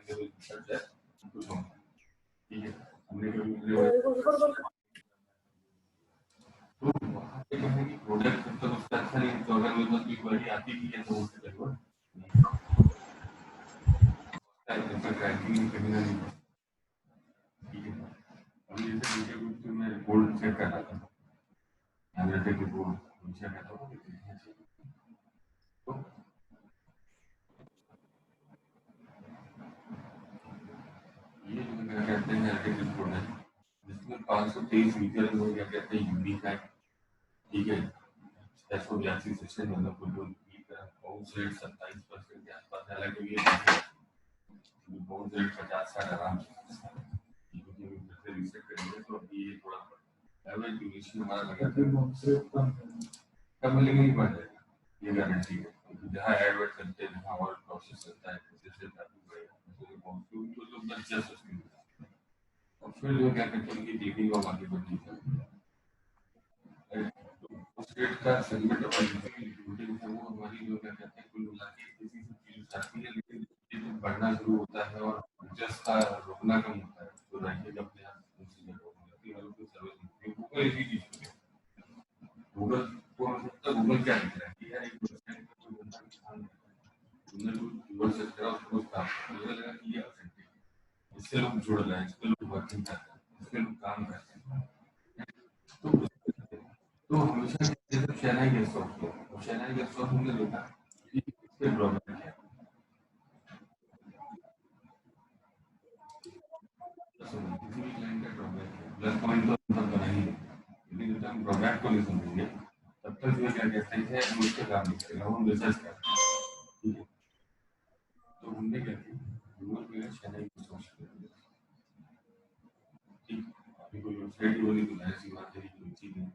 ठीक है, हमने तो वहाँ पे क्या है कि प्रोडक्ट जब तक उसका अच्छा नहीं, तो अगर मेरे पास कोई क्वेरी आती भी है तो उससे करूँगा ट्रैकिंग करना नहीं। ठीक है, अभी जैसे मीडिया ग्रुप से मैं रिपोर्ट चेक कर रहा था, एनालिटिक रिपोर्ट चेक कर रहा था, तो ये जो क्या कहते हैं एनालिटिक रिपोर्ट है, जिसमें 523 फीचर जो क्या कहते हैं यूनिक है। ठीक है, 682 सेशन मतलब कुल बाउंस रेट 27% के आसपास, हालांकि ये बाउंस रेट 50-60 आराम से रीसेट करेंगे तो अभी ये थोड़ा एवरेज ड्यूरेशन हमारा लगा कम मिलेंगे ही बढ़ जाएगा, ये गारंटी है। क्योंकि जहाँ एडवर्ट करते हैं, जहाँ और प्रोसेस चलता है, जैसे ट्रैफिक बढ़ेगा तो लोग बच्चे सोचते हैं और फिर जो क्या कहते हैं कि टीवी और आगे बढ़ती है उस रेट का सेगमेंट और रिक्रूटिंग है वो हमारी जो क्या कहते हैं कुल मिला के इसी सब चीज़ चाहती है, लेकिन जब बढ़ना शुरू होता है और जस्ट का रुकना कम होता है तो रैंकिंग अपने आप उनसे रोकने लगती है। गूगल इसी चीज़ को गूगल को गूगल क्या दिख रहा है कि यार एक वेबसाइट पर कोई बंदा इंसान तुमने जो गूगल सर्च करा उसको स्टाफ मुझे लगा कि ये ऑथेंटिक है, इससे लोग जुड़ रहे हैं, इससे लोग वर्किंग कर रहे हैं, इससे लोग काम कर रहे हैं। तो हमेशा शहनाई गेस्ट हाउस को शहनाई गेस्ट हाउस हमने देखा कि इसके ड्रॉबैक है, किसी भी क्लाइंट का ड्रॉबैक है, प्लस पॉइंट तो हम सब बना ही है, लेकिन जब तक हम ड्रॉबैक को नहीं समझेंगे तब तक जो क्या कहते हैं हम उसके काम नहीं करेगा, हम रिसर्च कर। ठीक है, तो हमने क्या किया गूगल पे शहनाई गेस्ट हाउस, ठीक अभी कोई वेबसाइट ही बोली तो ऐसी बात है कोई चीज़ नहीं,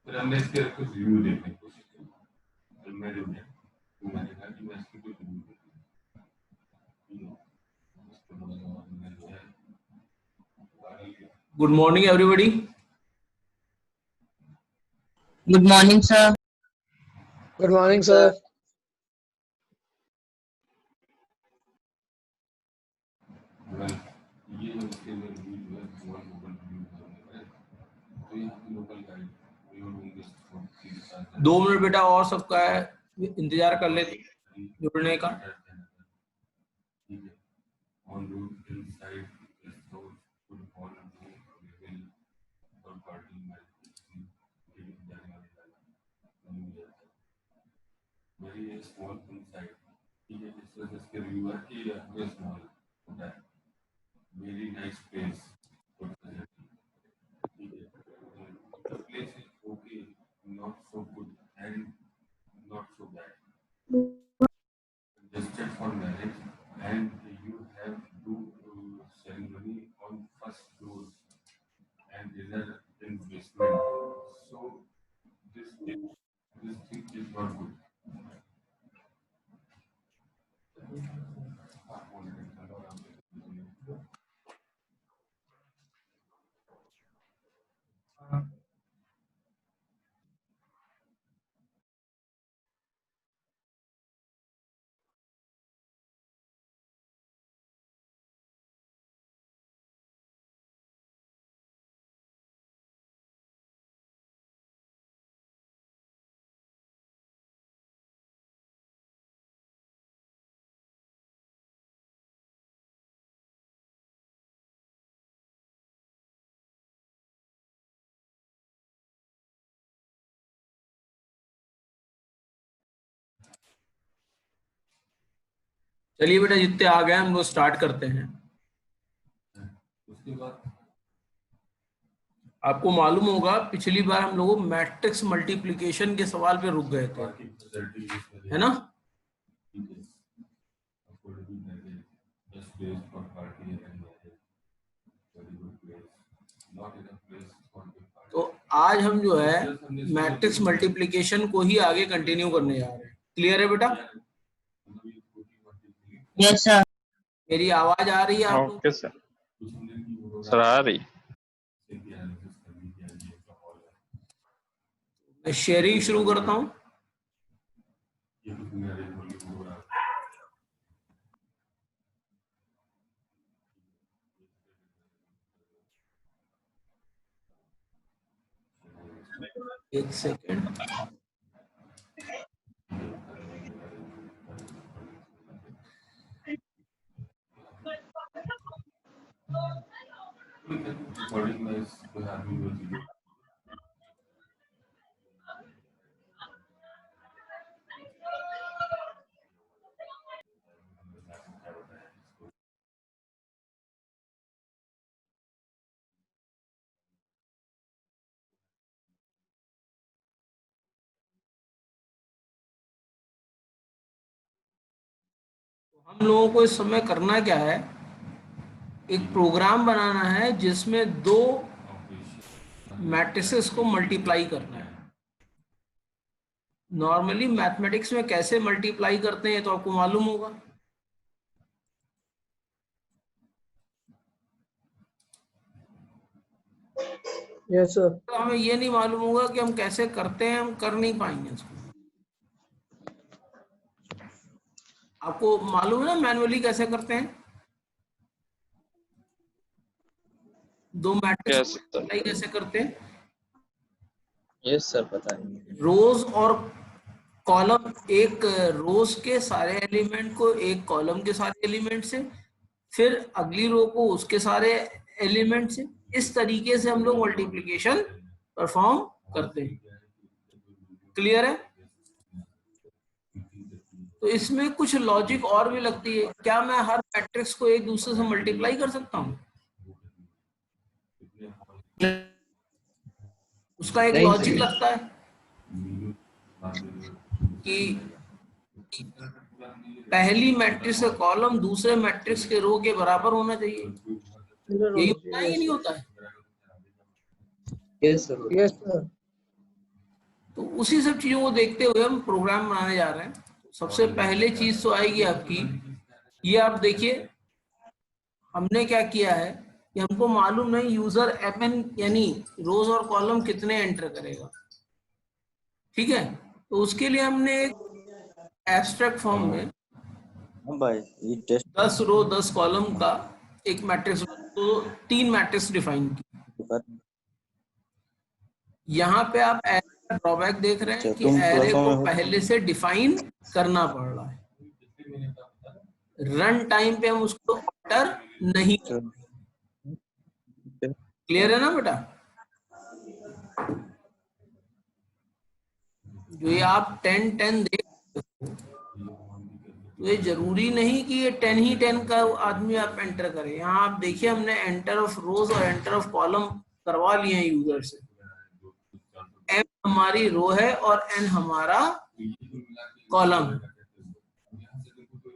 फिर हमने इसके कुछ रिव्यू देखने की कोशिश की, फिर मैं जो है तो मैंने कहा कि मैं इसके कुछ रिव्यू देखूँ। Good morning, everybody. Good morning, sir. Good morning, sir. ये जो इसके लिए रिव्यू जो है गूगल रिव्यू है, तो यहाँ पे लोकल गाइड होंगे 2 मिनट बेटा और सबका है इंतजार कर लेते जुड़ने का। ठीक है, on route inside store full fall level और पार्टी में जाने वाले वेरी स्मॉल इनसाइड। ठीक है, इस वजह से रिव्यूअर की वे स्मॉल होता है, वेरी नाइस प्लेस। ठीक है, the place is okay, not so good and not so bad. Suggested for marriage, and you have to ceremony on first floor and dinner in basement. So this thing is not good. चलिए बेटा जितने आ गए हम वो start करते हैं। उसके बाद आपको मालूम होगा पिछली बार हम लोग मैट्रिक्स मल्टीप्लिकेशन के सवाल पे रुक गए थे, है ना? तो आज हम जो है मैट्रिक्स मल्टीप्लिकेशन को ही आगे कंटिन्यू करने जा रहे हैं। क्लियर है बेटा? Yes, sir. मेरी आवाज आ रही है आप लोग? ओके सर, सर आ रही। मैं शेयरिंग शुरू करता हूं। एक सेकेंड, हम लोगों को इस समय करना क्या है, एक प्रोग्राम बनाना है जिसमें दो मैट्रिसेस को मल्टीप्लाई करना है। नॉर्मली मैथमेटिक्स में कैसे मल्टीप्लाई करते हैं तो आपको मालूम होगा। Yes, sir. तो हमें ये नहीं मालूम होगा कि हम कैसे करते हैं, हम कर नहीं पाएंगे इसको। आपको मालूम है ना मैनुअली कैसे करते हैं? दो मैट्रिक्स मल्टीप्लाई कैसे करते हैं? यस सर, पता है। रोज और कॉलम, एक रोज के सारे एलिमेंट को एक कॉलम के सारे एलिमेंट से, फिर अगली रो को उसके सारे एलिमेंट से, इस तरीके से हम लोग मल्टीप्लिकेशन परफॉर्म करते हैं। क्लियर है? तो इसमें कुछ लॉजिक और भी लगती है। क्या मैं हर मैट्रिक्स को एक दूसरे से मल्टीप्लाई कर सकता हूँ? उसका एक लॉजिक लगता है कि पहली मैट्रिक्स का कॉलम दूसरे मैट्रिक्स के रो के बराबर होना चाहिए। यही होता है या नहीं होता है? Yes sir. Yes, sir. तो उसी सब चीजों को देखते हुए हम प्रोग्राम बनाने जा रहे हैं। सबसे पहले चीज तो आएगी आपकी, ये आप देखिए हमने क्या किया है कि हमको मालूम नहीं यूजर एमएन यानी रोज और कॉलम कितने एंटर करेगा। ठीक है, तो उसके लिए हमने एक एब्स्ट्रैक्ट फॉर्म में 10 रो 10 कॉलम का एक मैट्रिक्स, तो 3 मैट्रिक्स डिफाइन की। यहाँ पे आप ड्रॉबैक देख रहे हैं कि एरे को पहले से डिफाइन करना पड़ रहा है। रन टाइम पे हम उसको ऑल्टर नहीं कर। क्लियर है ना बेटा? जो ये आप 10-10 देख रहे हो, तो ये जरूरी नहीं कि ये 10 ही 10 का आदमी आप एंटर करें। यहाँ आप देखिए हमने एंटर ऑफ रोज और एंटर ऑफ कॉलम करवा लिए हैं यूजर से। m हमारी रो है और n हमारा कॉलम।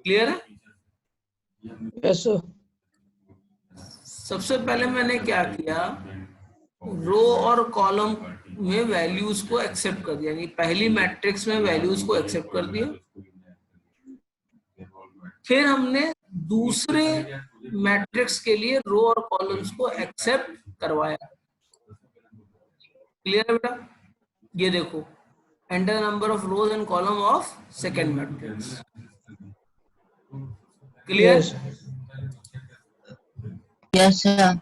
क्लियर है? Yes, sir. सबसे पहले मैंने क्या किया, रो और कॉलम में वैल्यूज को एक्सेप्ट कर दिया, यानी पहली मैट्रिक्स में वैल्यूज को एक्सेप्ट कर दिया। फिर हमने दूसरे मैट्रिक्स के लिए रो और कॉलम्स को एक्सेप्ट करवाया। क्लियर है बेटा? ये देखो, enter number of rose and column of second matrix. Clear? Yes, sir.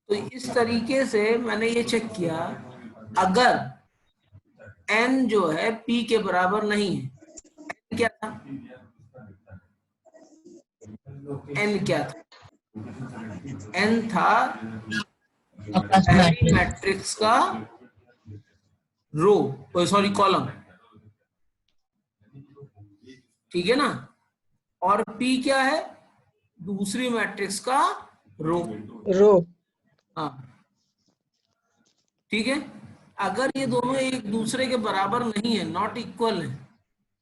तो इस तरीके से मैंने ये चेक किया, अगर n जो है p के बराबर नहीं है, n क्या था? n क्या था? n था पहली मैट्रिक्स का रो, सॉरी कॉलम। ठीक है ना? और p क्या है? दूसरी मैट्रिक्स का रो। Row. हाँ, ठीक है। अगर ये दोनों एक दूसरे के बराबर नहीं है, नॉट इक्वल है,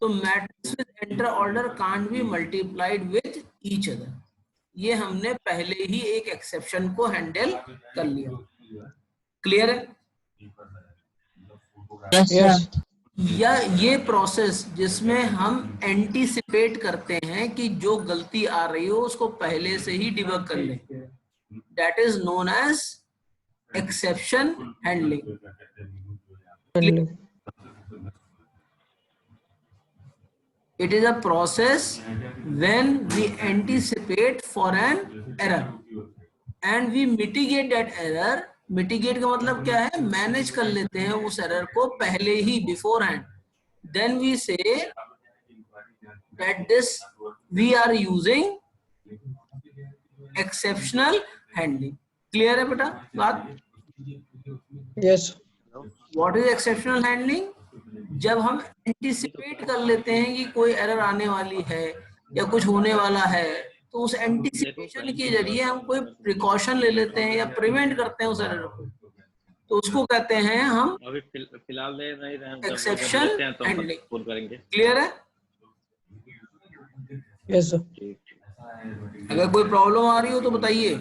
तो matrix with enter order can't be multiplied with each other. ये हमने पहले ही एक एक्सेप्शन को हैंडल कर लिया। क्लियर है? Yes, sir. Yes. या ये प्रोसेस जिसमें हम एंटीसिपेट करते हैं कि जो गलती आ रही हो उसको पहले से ही डिबग कर लें, that is known as exception handling. Handling. It is a process when we anticipate for an error and we mitigate that error mitigate का मतलब क्या है, मैनेज कर लेते हैं उस एरर को पहले ही, beforehand. Then we say that this we are using exceptional handling. Clear है बेटा बात? Yes. What is exceptional handling? जब हम एंटिसिपेट कर लेते हैं कि कोई एरर आने वाली है या कुछ होने वाला है, तो उस एंटिसिपेशन के जरिए हम कोई प्रिकॉशन ले लेते हैं या प्रिवेंट करते हैं उस एरर को, तो उसको कहते हैं हम अभी फिलहाल दे नहीं रहे हैं, जब एक्सेप्शन लेते हैं तो हम हैंडलिंग. फोन करेंगे. क्लियर है? Yes, sir. ठीक. अगर कोई प्रॉब्लम आ रही हो तो बताइए.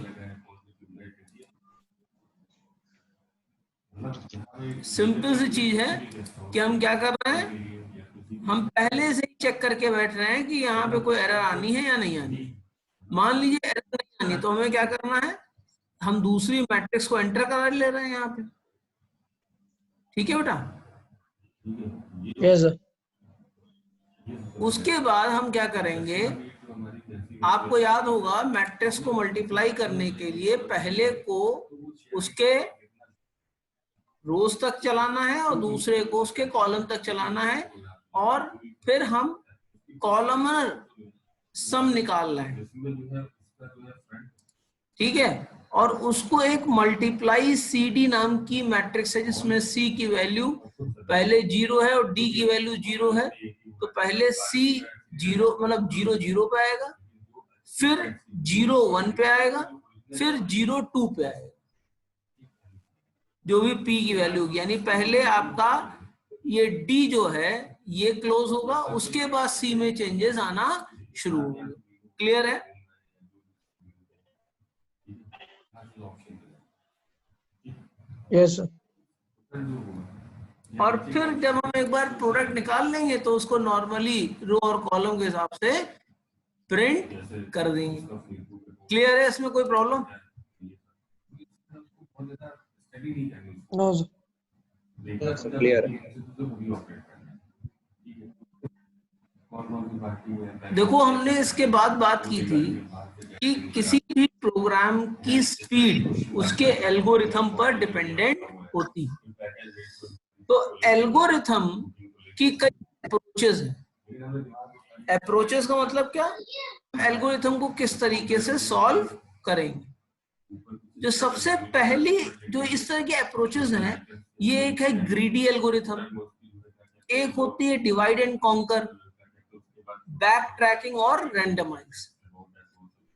सिंपल सी चीज है कि हम क्या कर रहे हैं, हम पहले से ही चेक करके बैठ रहे हैं कि यहाँ पे कोई एरर आनी है या नहीं आनी. मान लीजिए एरर नहीं आनी, तो हमें क्या करना है, हम दूसरी मैट्रिक्स को एंटर करा ले रहे हैं यहाँ पे. ठीक है बेटा? Yes, sir. उसके बाद हम क्या करेंगे, आपको याद होगा मैट्रिक्स को मल्टीप्लाई करने के लिए पहले को उसके रोज तक चलाना है और दूसरे को उसके कॉलम तक चलाना है, और फिर हम कॉलमर सम निकाल रहे हैं. ठीक है? और उसको एक मल्टीप्लाई CD नाम की मैट्रिक्स है जिसमें C की वैल्यू पहले 0 है और D की वैल्यू 0 है. तो पहले C 0 मतलब 0 0 पे आएगा, फिर 0 1 पे आएगा, फिर 0 2 पे आएगा, जो भी P की वैल्यू होगी. यानी पहले आपका ये D जो है ये क्लोज होगा, उसके बाद C में चेंजेस आना शुरू होंगे. क्लियर है? Yes, sir. और फिर जब हम एक बार प्रोडक्ट निकाल लेंगे तो उसको नॉर्मली रो और कॉलम के हिसाब से प्रिंट कर देंगे. क्लियर है? इसमें कोई प्रॉब्लम? No, sir. क्लियर. देखो हमने इसके बाद बात की थी कि किसी भी प्रोग्राम की स्पीड उसके एल्गोरिथम पर डिपेंडेंट होती है. तो एल्गोरिथम की कई अप्रोचेस हैं. अप्रोचेस का मतलब क्या, एल्गोरिथम को किस तरीके से सॉल्व करेंगे. जो सबसे पहली जो इस तरह की अप्रोचेस हैं, ये एक है ग्रीडी एल्गोरिथम, एक होती है divide and conquer, back tracking और रैंडमाइज.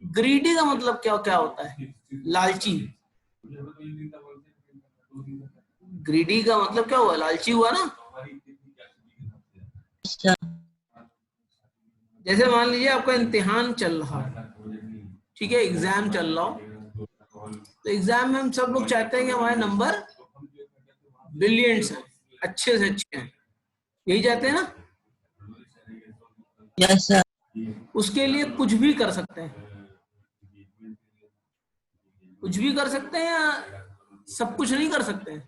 ग्रीडी का मतलब क्या क्या होता है, लालची. ग्रीडी का मतलब क्या हुआ, लालची हुआ ना. Sir. जैसे मान लीजिए आपका इम्तिहान चल रहा है, ठीक है, एग्जाम चल रहा हो, तो एग्जाम में हम सब लोग चाहते हैं कि हमारे नंबर ब्रिलियंट हैं, अच्छे से अच्छे हैं, यही चाहते हैं ना. Yes, sir. उसके लिए कुछ भी कर सकते हैं, कुछ भी कर सकते हैं या सब कुछ नहीं कर सकते हैं.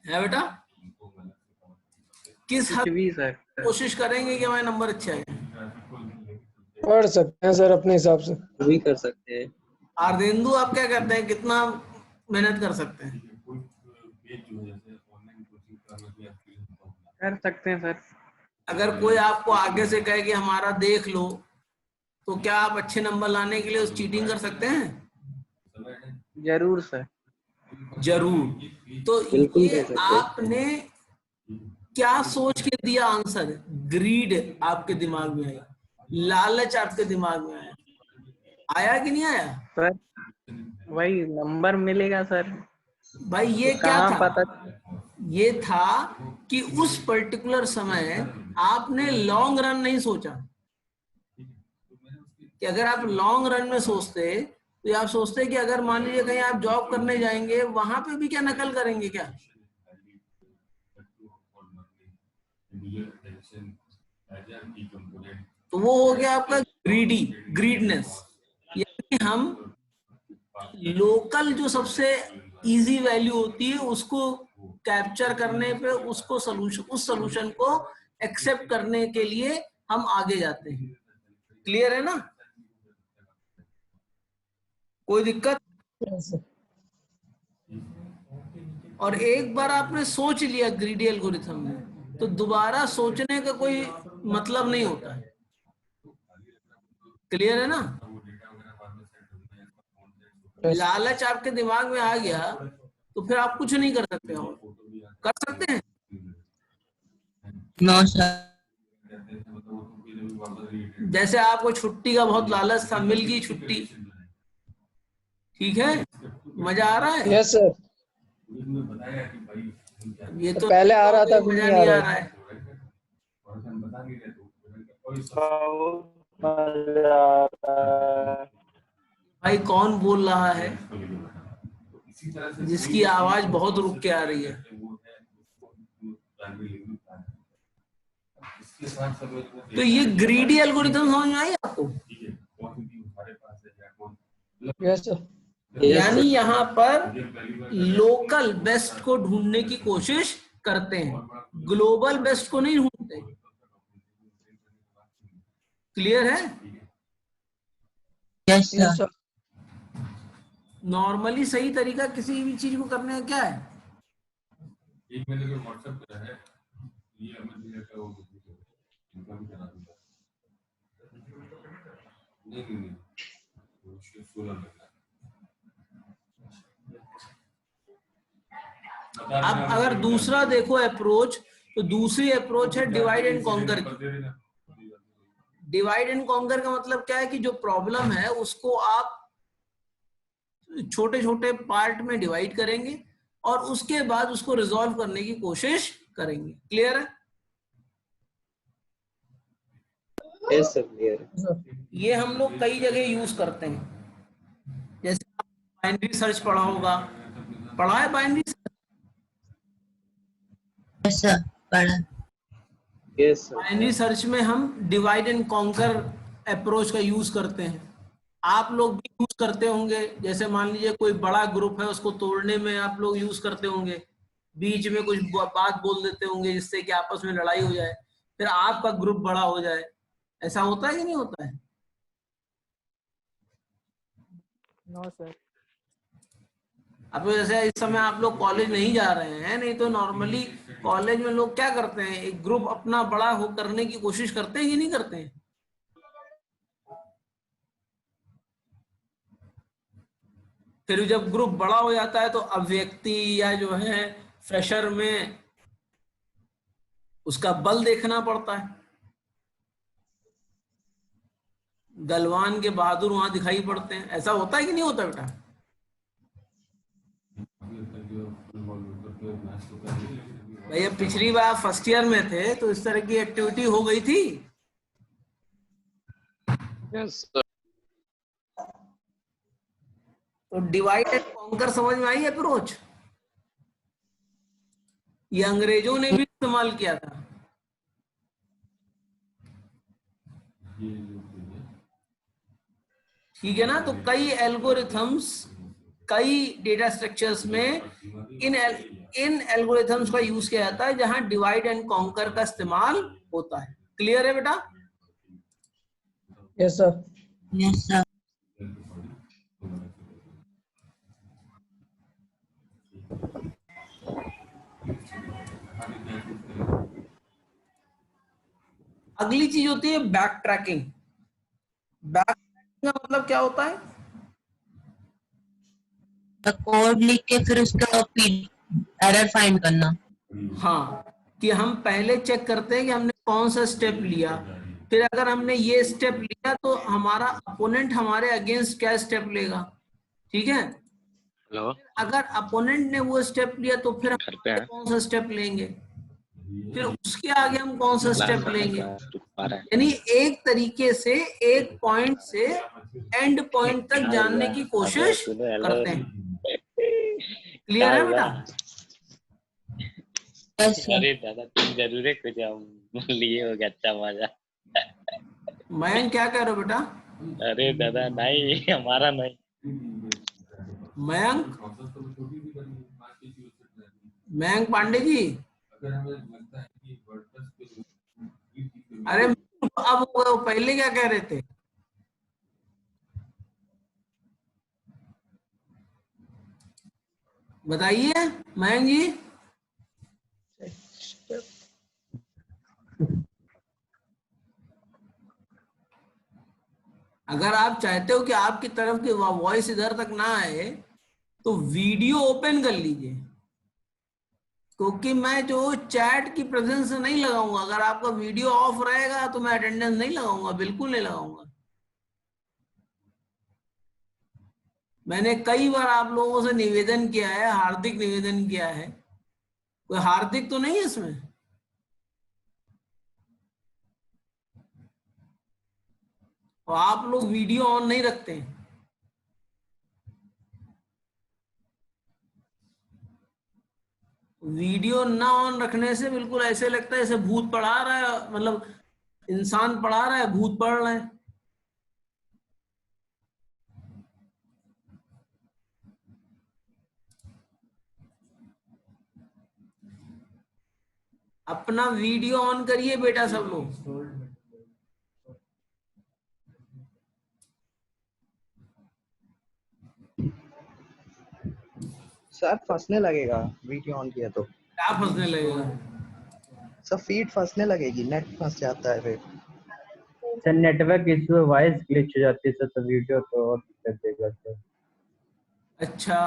है बेटा? किस हद भी सर कोशिश करेंगे कि हमारे नंबर अच्छे आए. पढ़ सकते हैं सर अपने हिसाब से. भी कर सकते हैं. आर्देंदु आप क्या कहते हैं, कितना मेहनत कर सकते हैं? कर सकते हैं सर. अगर कोई आपको आगे से कहे कि हमारा देख लो, तो क्या आप अच्छे नंबर लाने के लिए उस चीटिंग कर सकते हैं? जरूर सर. जरूर. तो बिल्कुल ये कर सकते हैं. आपने क्या सोच के दिया आंसर, ग्रीड आपके दिमाग में आया, लालच आपके दिमाग में आया, आया कि नहीं आया? सर वही नंबर मिलेगा सर. भाई ये तो क्या कहाँ था, पता. ये था कि उस पर्टिकुलर समय आपने लॉन्ग रन नहीं सोचा. कि अगर आप लॉन्ग रन में सोचते तो आप सोचते कि अगर मान लीजिए कहीं आप जॉब करने जाएंगे, वहां पे भी क्या नकल करेंगे क्या. तो वो हो गया आपका ग्रीडनेस. यानी हम लोकल जो सबसे इजी वैल्यू होती है उसको कैप्चर करने पे उसको सॉल्यूशन, उस सॉल्यूशन को एक्सेप्ट करने के लिए हम आगे जाते हैं। क्लियर है ना? कोई दिक्कत? Yes, sir. और एक बार आपने सोच लिया ग्रीडी एल्गोरिथम में, तो दोबारा सोचने का कोई मतलब नहीं होता है। क्लियर है ना? Yes. लालच आपके दिमाग में आ गया तो फिर आप कुछ नहीं कर सकते हो। कर सकते हैं? No, sir. जैसे आपको छुट्टी का बहुत लालच था, मिल गई छुट्टी, ठीक है, मजा आ रहा है? Yes, sir. ये तो पहले आ रहा था, फिर मजा नहीं नहीं आ आ रहा रहा है। है। भाई कौन बोल रहा है जिसकी आवाज बहुत रुक के आ रही है? तो ये ग्रीडी एल्गोरिथम समझ में आई आपको? Yes, sir. यानी यहाँ पर लोकल बेस्ट को ढूंढने की कोशिश करते हैं, ग्लोबल बेस्ट को नहीं ढूंढते। क्लियर है? Yes, Yes, sir. sir. Normally सही तरीका किसी भी चीज को करने का क्या है? एक मैंने जो व्हाट्सएप करा है, ये हमें का वो इनका भी करा दूंगा। नहीं वो 16 लग रहा है। अब अगर दूसरा देखो अप्रोच, तो दूसरी अप्रोच है डिवाइड एंड कॉन्कर की। डिवाइड एंड कॉन्कर का मतलब क्या है कि जो प्रॉब्लम है उसको आप छोटे छोटे पार्ट में डिवाइड करेंगे और उसके बाद उसको रिजॉल्व करने की कोशिश करेंगे। क्लियर है? Yes sir, clear. Sir. ये हम लोग कई जगह यूज करते हैं। जैसे बाइनरी सर्च पढ़ा होगा, पढ़ा है बाइनरी सर्च? Yes, sir. पढ़ा। Yes sir. बाइनरी सर्च में हम डिवाइड एंड कॉन्कर अप्रोच का यूज करते हैं। आप लोग भी यूज करते होंगे। जैसे मान लीजिए कोई बड़ा ग्रुप है, उसको तोड़ने में आप लोग यूज करते होंगे, बीच में कुछ बात बोल देते होंगे जिससे कि आपस में लड़ाई हो जाए, फिर आपका ग्रुप बड़ा हो जाए। ऐसा होता है कि नहीं होता है? No sir. अब जैसे इस समय आप लोग कॉलेज नहीं जा रहे हैं, नहीं तो नॉर्मली कॉलेज में लोग क्या करते हैं, एक ग्रुप अपना बड़ा हो करने की कोशिश करते हैं कि नहीं करते हैं? फिर जब ग्रुप बड़ा हो जाता है तो अब व्यक्ति या जो है फ्रेशर में उसका बल देखना पड़ता है। गलवान के बहादुर वहां दिखाई पड़ते हैं। ऐसा होता है कि नहीं होता बेटा? भैया पिछली बार फर्स्ट ईयर में थे तो इस तरह की एक्टिविटी हो गई थी। Yes sir. तो डिवाइड एंड कॉन्कर समझ में आई अप्रोच? ये अंग्रेजों ने भी इस्तेमाल किया था। ठीक है ना? तो कई एल्गोरिथम्स, कई डेटा स्ट्रक्चर्स में इन एल्गोरिथम्स का यूज किया जाता है जहां डिवाइड एंड कॉन्कर का इस्तेमाल होता है। क्लियर है बेटा? Yes, sir. Yes, sir. अगली चीज होती है बैक ट्रैकिंग। बैक ट्रैकिंग का मतलब क्या होता है? कोड लिख के फिर उसका एरर फाइंड करना। हाँ, कि हम पहले चेक करते हैं कि हमने कौन सा स्टेप लिया, फिर अगर हमने ये स्टेप लिया तो हमारा अपोनेंट हमारे अगेंस्ट क्या स्टेप लेगा। ठीक है? हेलो, अगर अपोनेंट ने वो स्टेप लिया तो फिर घर पे हम है। कौन सा स्टेप लेंगे, फिर उसके आगे हम कौन सा स्टेप लेंगे। आ रहा है। यानी एक तरीके से एक पॉइंट से एंड पॉइंट तक जानने की कोशिश करते हैं। क्लियर है बेटा? Yes, sir. अरे दादा, तुम जरूर है कुछ हम लिए हो गया अच्छा मजा। मयंक क्या कह रहे हो बेटा? अरे दादा नहीं, हमारा नहीं। मयंक, मयंक पांडे जी, अरे अब वो पहले क्या कह रहे थे? बताइए मयंक जी। अगर आप चाहते हो कि आपकी तरफ की वॉइस इधर तक ना आए तो वीडियो ओपन कर लीजिए, क्योंकि मैं जो चैट की प्रेजेंस नहीं लगाऊंगा। अगर आपका वीडियो ऑफ रहेगा तो मैं अटेंडेंस नहीं लगाऊंगा, बिल्कुल नहीं लगाऊंगा। मैंने कई बार आप लोगों से निवेदन किया है, हार्दिक निवेदन किया है। कोई हार्दिक तो नहीं है इसमें? और आप लोग वीडियो ऑन नहीं रखते हैं। वीडियो ना ऑन रखने से बिल्कुल ऐसे लगता है जैसे भूत पढ़ा रहा है, मतलब इंसान पढ़ा रहा है, भूत पढ़ रहे हैं। अपना वीडियो ऑन करिए बेटा सब लोग। सर फंसने लगेगा वीडियो ऑन किया तो। क्या फंसने लगेगा? सर फीड फंसने लगेगी, नेट फंस जाता है फिर। सर नेटवर्क इशू है, वॉइस ग्लिच हो जाती है सर, तो वीडियो तो और दिक्कत देगा सर। अच्छा,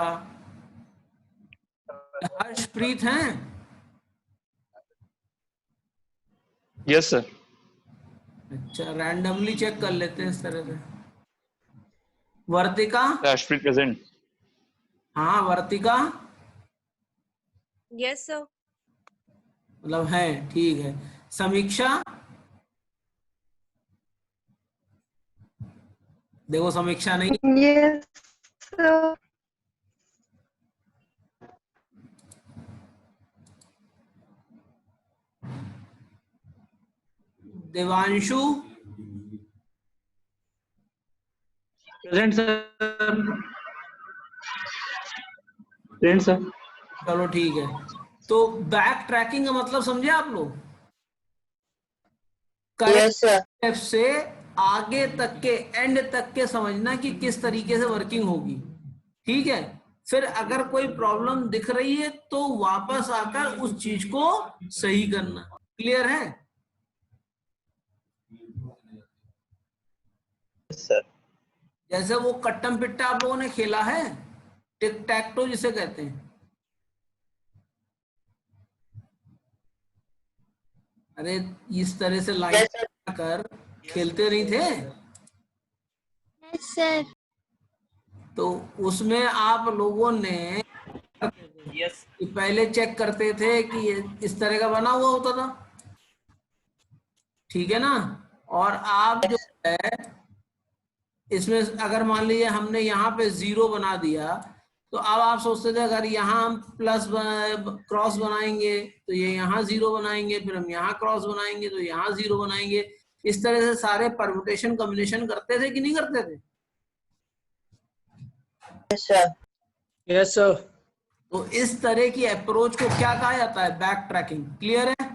हर्षप्रीत हैं? Yes sir. अच्छा, रैंडमली चेक कर लेते हैं इस तरह से। वर्तिका? राष्ट्रपति प्रेजेंट। हाँ वर्तिका, यस सर। मतलब है, ठीक है। समीक्षा? देखो समीक्षा नहीं। Yes sir. Devanshu? Present sir. Present sir. चलो ठीक है। तो बैक ट्रैकिंग का मतलब समझे आप लोग? Yes sir. स्टेप से आगे तक के, एंड तक के समझना कि किस तरीके से वर्किंग होगी। ठीक है, फिर अगर कोई प्रॉब्लम दिख रही है तो वापस आकर उस चीज को सही करना। क्लियर है? सर जैसे वो कट्टम पिट्टा आप लोगों ने खेला है, टिक टैक टो जिसे कहते हैं। अरे इस तरह से लाइन कर खेलते नहीं थे? Yes sir. तो उसमें आप लोगों ने यस। कि पहले चेक करते थे कि ये इस तरह का बना हुआ होता था, ठीक है ना? और आप जो है इसमें अगर मान लीजिए हमने यहाँ पे 0 बना दिया, तो अब आप सोचते थे अगर यहाँ हम प्लस क्रॉस बनाएंगे तो ये यहाँ 0 बनाएंगे, फिर हम यहाँ क्रॉस बनाएंगे तो यहाँ 0 बनाएंगे। इस तरह से सारे परम्यूटेशन कॉम्बिनेशन करते थे कि नहीं करते थे? Yes sir. Yes sir. तो इस तरह की अप्रोच को क्या कहा जाता है? Back tracking. क्लियर है?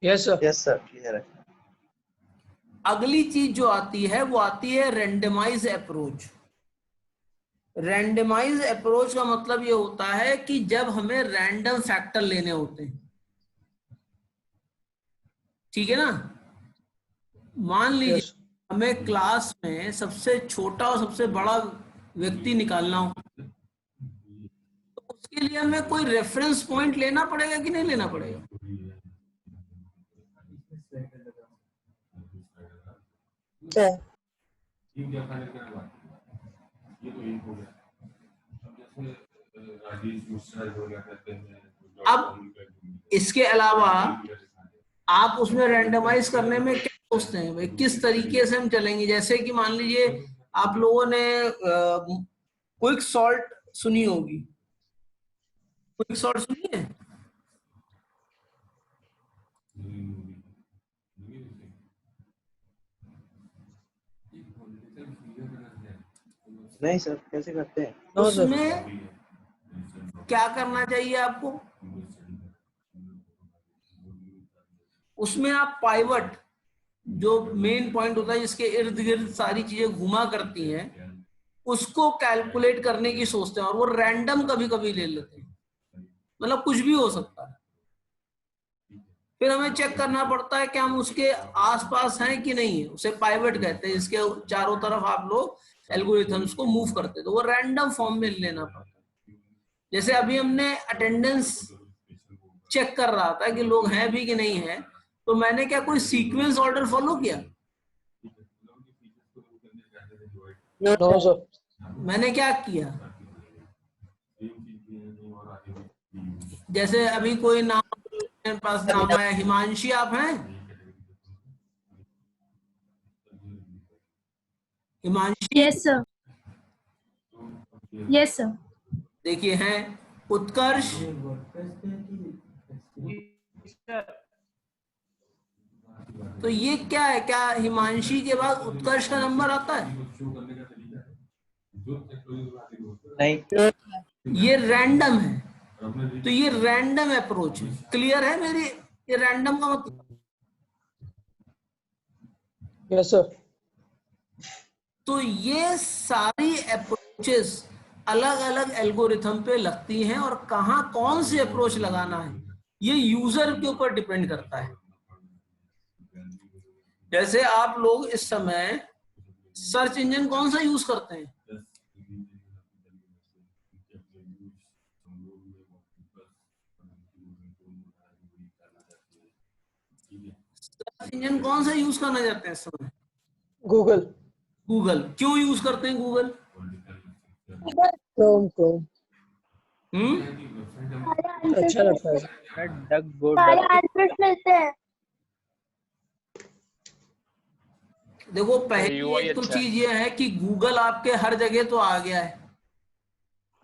Yes sir. Yes sir clear है। अगली चीज जो आती है वो आती है रैंडमाइज अप्रोच। रैंडमाइज अप्रोच का मतलब ये होता है कि जब हमें रैंडम फैक्टर लेने होते हैं, ठीक है ना? मान लीजिए यस हमें क्लास में सबसे छोटा और सबसे बड़ा व्यक्ति निकालना हो, तो उसके लिए हमें कोई रेफरेंस पॉइंट लेना पड़ेगा कि नहीं लेना पड़ेगा? सर। अब इसके अलावा आप उसमें रैंडमाइज करने में क्या सोचते हैं भाई, किस तरीके से हम चलेंगे? जैसे कि मान लीजिए आप लोगों ने क्विक सॉल्ट सुनी होगी। क्विक सॉल्ट सुनी है? नहीं सर कैसे करते हैं? No sir. उसमें क्या करना चाहिए आपको? उसमें आप पाइवट जो मेन पॉइंट होता है जिसके इर्द गिर्द सारी चीजें घुमा करती हैं उसको कैलकुलेट करने की सोचते हैं और वो रैंडम कभी कभी ले लेते हैं, मतलब कुछ भी हो सकता है। फिर हमें चेक करना पड़ता है कि हम उसके आसपास हैं कि नहीं है, उसे पाइवट कहते हैं। इसके चारों तरफ आप लोग एल्गोरिथम्स को मूव करते हैं, तो वो रैंडम फॉर्म में लेना पड़ता है। जैसे अभी हमने अटेंडेंस चेक कर रहा था कि लोग हैं भी कि नहीं है, तो मैंने क्या कोई सीक्वेंस ऑर्डर फॉलो किया? No sir. मैंने क्या किया, जैसे अभी कोई नाम मेरे पास नाम है हिमांशी, आप हैं Himanshi? Yes sir, yes sir. देखिए हैं उत्कर्ष, तो ये क्या है, क्या हिमांशी के बाद उत्कर्ष का नंबर आता है? नहीं, ये रैंडम है, तो ये रैंडम अप्रोच है। क्लियर है मेरी? ये रैंडम का मतलब, यस सर। तो ये सारी अप्रोचेस अलग अलग एल्गोरिथम पे लगती हैं और कहाँ कौन सी अप्रोच लगाना है ये यूजर के ऊपर डिपेंड करता है। जैसे आप लोग इस समय सर्च इंजन कौन सा यूज करते हैं? सर्च इंजन कौन सा यूज करना चाहते हैं इस समय? गूगल। गूगल। क्यों यूज करते हैं गूगल? क्रोम क्रोम अच्छा लगता है। डक गो सारे आंसर्स मिलते हैं। देखो पहली तो चीज ये है कि गूगल आपके हर जगह तो आ गया है,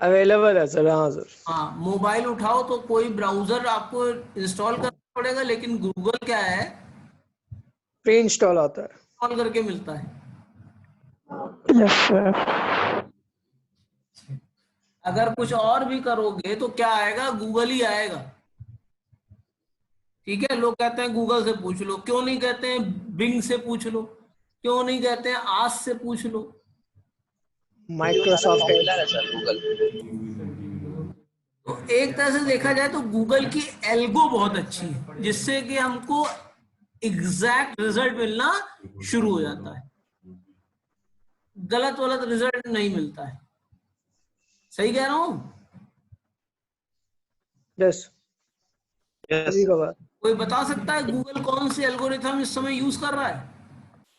अवेलेबल है सर। हाँ सर। हाँ मोबाइल उठाओ तो कोई ब्राउजर आपको इंस्टॉल करना पड़ेगा, लेकिन गूगल क्या है, प्री इंस्टॉल आता है। इंस्टॉल करके मिलता है। Yes sir. अगर कुछ और भी करोगे तो क्या आएगा, गूगल ही आएगा। ठीक है, लोग कहते हैं गूगल से पूछ लो, क्यों नहीं कहते हैं बिंग से पूछ लो, क्यों नहीं कहते हैं आस्क से पूछ लो? माइक्रोसॉफ्ट पॉपुलर है सर गूगल। तो एक तरह से देखा जाए तो गूगल की एल्गो बहुत अच्छी है, जिससे कि हमको एग्जैक्ट रिजल्ट मिलना शुरू हो जाता है, गलत वलत रिजल्ट नहीं मिलता है। सही कह रहा हूं? यस। कोई बता सकता है गूगल कौन सी एल्गोरिथम इस समय यूज कर रहा है?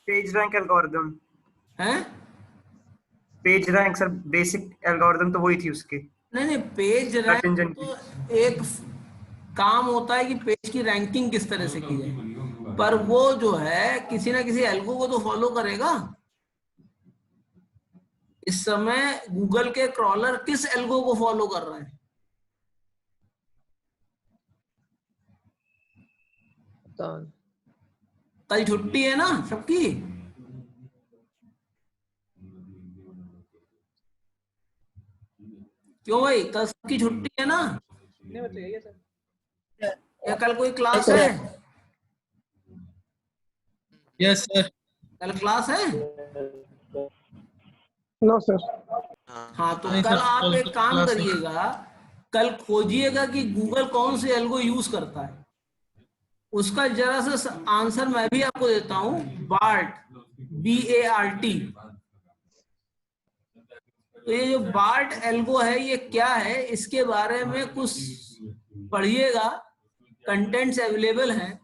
Page rank algorithm. हैं? Page rank sir, basic algorithm तो वही थी उसकी। नहीं, पेज रैंक तो एक काम होता है कि पेज की रैंकिंग किस तरह से की जाए, पर वो जो है किसी ना किसी एल्गो को तो फॉलो करेगा। इस समय गूगल के क्रॉलर किस एल्गो को फॉलो कर रहे हैं? कल छुट्टी है ना सबकी? क्यों भाई, कल सबकी छुट्टी है ना? या कल कोई क्लास है? Yes sir. कल क्लास है? No sir. हाँ, तो कल आप एक काम करिएगा, कल खोजिएगा कि गूगल कौन सी एल्गो यूज करता है। उसका जरा सा आंसर मैं भी आपको देता हूं, बार्ट, BART। तो ये जो बार्ट एल्गो है ये क्या है, इसके बारे में कुछ पढ़िएगा, कंटेंट्स अवेलेबल हैं।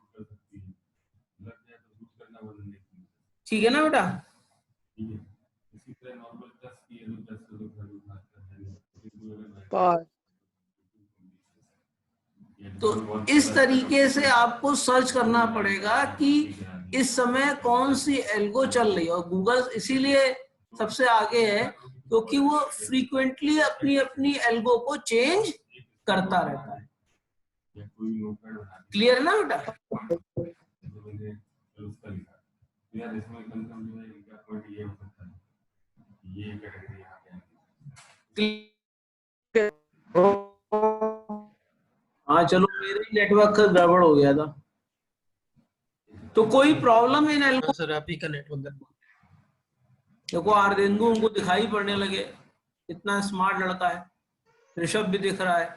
ठीक है ना बेटा? तो इस तरीके से आपको सर्च करना पड़ेगा कि इस समय कौन सी एल्गो चल रही है। और गूगल इसीलिए सबसे आगे है क्योंकि वो फ्रीक्वेंटली अपनी अपनी एल्गो को चेंज करता रहता है। क्लियर है ना बेटा? हाँ चलो, मेरे नेटवर्क का गड़बड़ हो गया था। तो कोई प्रॉब्लम इन एल्गो? सर आप ही का नेटवर्क देखो आर्देंदु उनको दिखाई पड़ने लगे, इतना स्मार्ट लड़का है। ऋषभ भी दिख रहा है,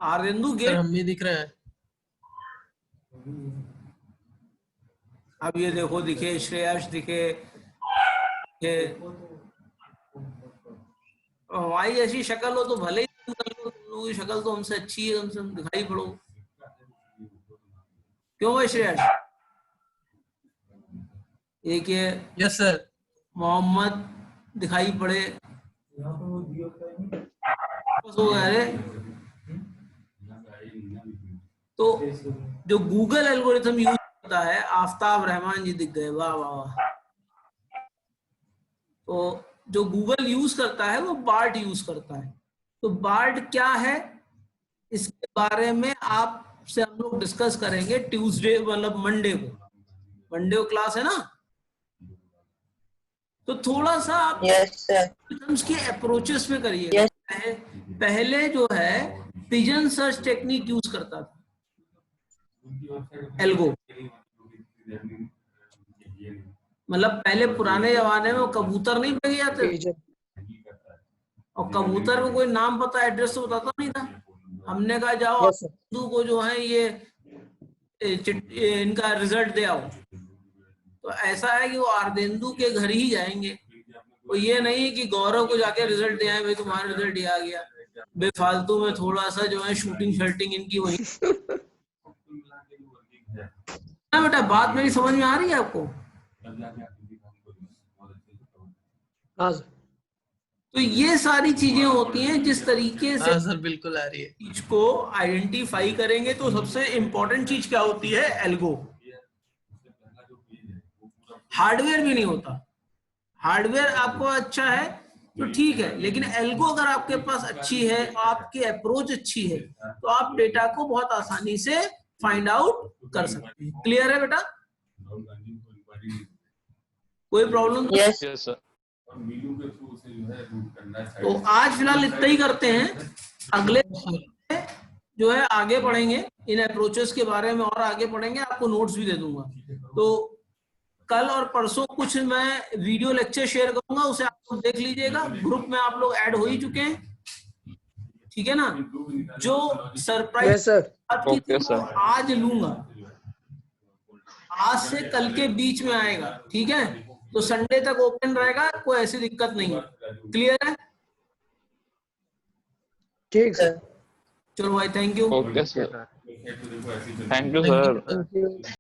आर्देंदु सर गेट। हम भी दिख रहा है। अब ये देखो दिखे, श्रेयस दिखे, हमारी ऐसी शक्ल हो तो भले ही तुम कर लो, तुम लोगों की शक्ल तो हमसे अच्छी है, हमसे दिखाई पड़ो। क्यों भाई श्रेयस? एक ये यस सर। मोहम्मद दिखाई पड़े, बस हो गया रे। तो जो गूगल एल्गोरिथम यूज करता है, आफ्ताब रहमान जी दिख गए, वाह वाह वाह। तो जो गूगल यूज करता है वो बार्ट यूज करता है। तो बार्ट क्या है, इसके बारे में आपसे हम लोग डिस्कस करेंगे ट्यूसडे, मतलब मंडे को क्लास है ना। तो थोड़ा सा आप के अप्रोचेस में करिए। पहले जो है पिजन सर्च टेक्निक यूज करता था एल्गो, मतलब पहले पुराने जमाने में कबूतर नहीं भेजे जाते, और कबूतर को कोई नाम पता, एड्रेस तो बताता नहीं था। हमने कहा जाओ आर्देंदु को जो है ये इनका रिजल्ट दे आओ, तो ऐसा है कि वो आर्देंदु के घर ही जाएंगे। वो ये नहीं कि गौरव को जाके रिजल्ट दे आए, भाई तुम्हारा रिजल्ट ये आ गया। बेफालतू में थोड़ा सा जो है शूटिंग इनकी वही ना। बेटा बात मेरी समझ में आ रही है आपको? हाँ। तो ये सारी चीजें होती हैं जिस तरीके से सर बिल्कुल आ रही है। चीज को आइडेंटिफाई करेंगे। तो सबसे इंपॉर्टेंट चीज क्या होती है? एल्गो। हार्डवेयर भी नहीं होता। हार्डवेयर आपको अच्छा है तो ठीक है, लेकिन एल्गो अगर आपके पास अच्छी है, आपकी अप्रोच अच्छी है, तो आप डेटा को बहुत आसानी से फाइंड आउट कर सकते हैं। क्लियर है बेटा? कोई प्रॉब्लम? Yes sir. तो आज फिलहाल इतना ही करते हैं। अगले जो है आगे पढ़ेंगे इन अप्रोचेस के बारे में, और आगे पढ़ेंगे, आपको नोट्स भी दे दूंगा। तो कल और परसों कुछ मैं वीडियो लेक्चर शेयर करूंगा, उसे आप लोग देख लीजिएगा। ग्रुप में आप लोग ऐड हो ही चुके हैं, ठीक है ना? जो सरप्राइज आज लूंगा, आज से कल के बीच में आएगा, ठीक है? तो संडे तक ओपन रहेगा, कोई ऐसी दिक्कत नहीं है। क्लियर है? ठीक सर। चलो भाई, thank you. Okay sir, thank you sir.